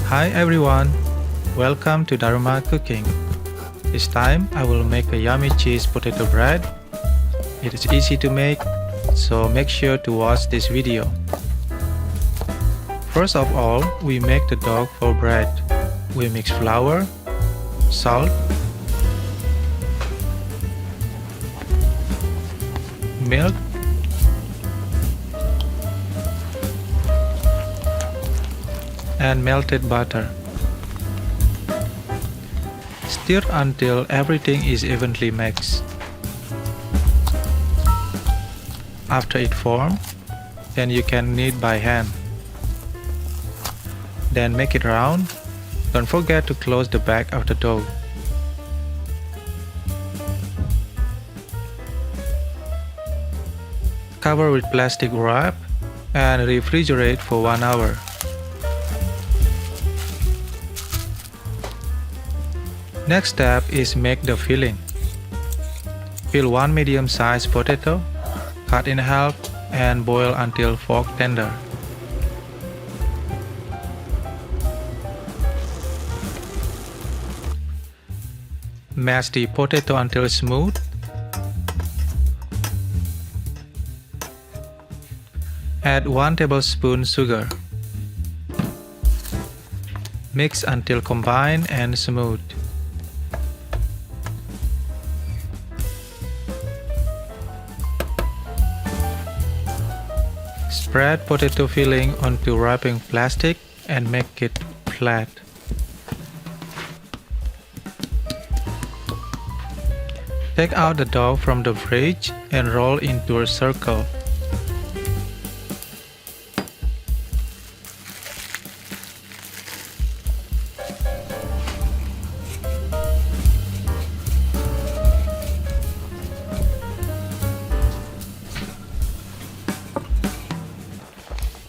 Hi everyone, welcome to Daruma Cooking. This time I will make a yummy cheese potato bread. It is easy to make, so make sure to watch this video. First of all, we make the dough for bread. We mix flour, salt, milk, and melted butter. Stir until everything is evenly mixed. After it forms, then you can knead by hand. Then make it round. Don't forget to close the back of the dough. Cover with plastic wrap and refrigerate for 1 hour. Next step is make the filling. Peel 1 medium-sized potato, cut in half and boil until fork tender. Mash the potato until smooth. Add 1 tablespoon sugar. Mix until combined and smooth. Spread potato filling onto wrapping plastic and make it flat. Take out the dough from the fridge and roll into a circle.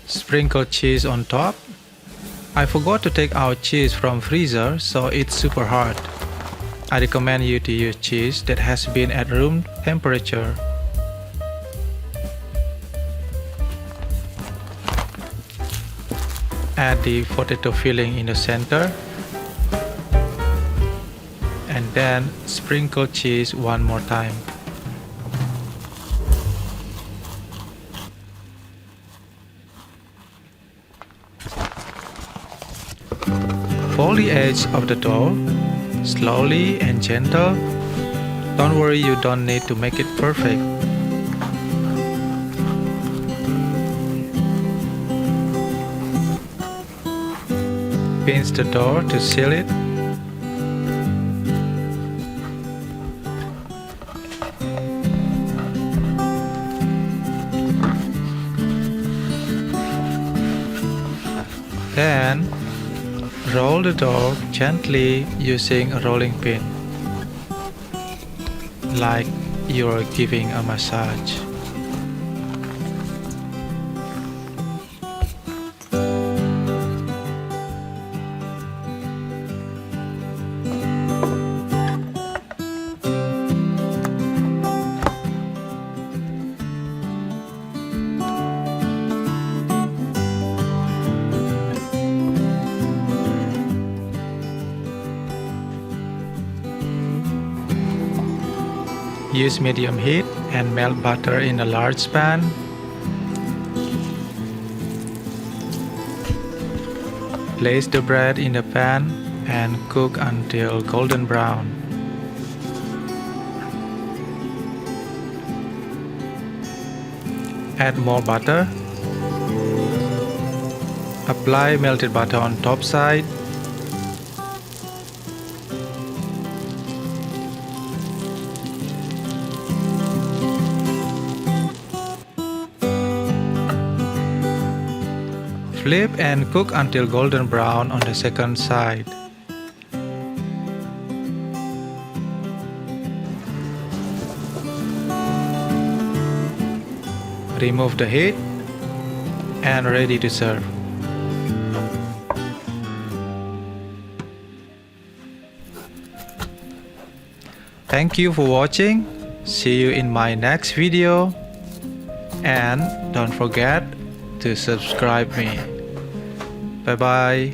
Sprinkle cheese on top. I forgot to take out cheese from freezer, so it's super hard. I recommend you to use cheese that has been at room temperature. Add the potato filling in the center and then sprinkle cheese one more time. Fold the edge of the dough slowly and gentle. Don't worry, you don't need to make it perfect. Pinch the dough to seal it. Then roll the dough gently using a rolling pin, like you're giving a massage. Use medium heat and melt butter in a large pan. Place the bread in the pan and cook until golden brown. Add more butter. Apply melted butter on top side. Flip and cook until golden brown on the second side. Remove the heat and ready to serve. Thank you for watching. See you in my next video. And don't forget to subscribe me. Bye bye.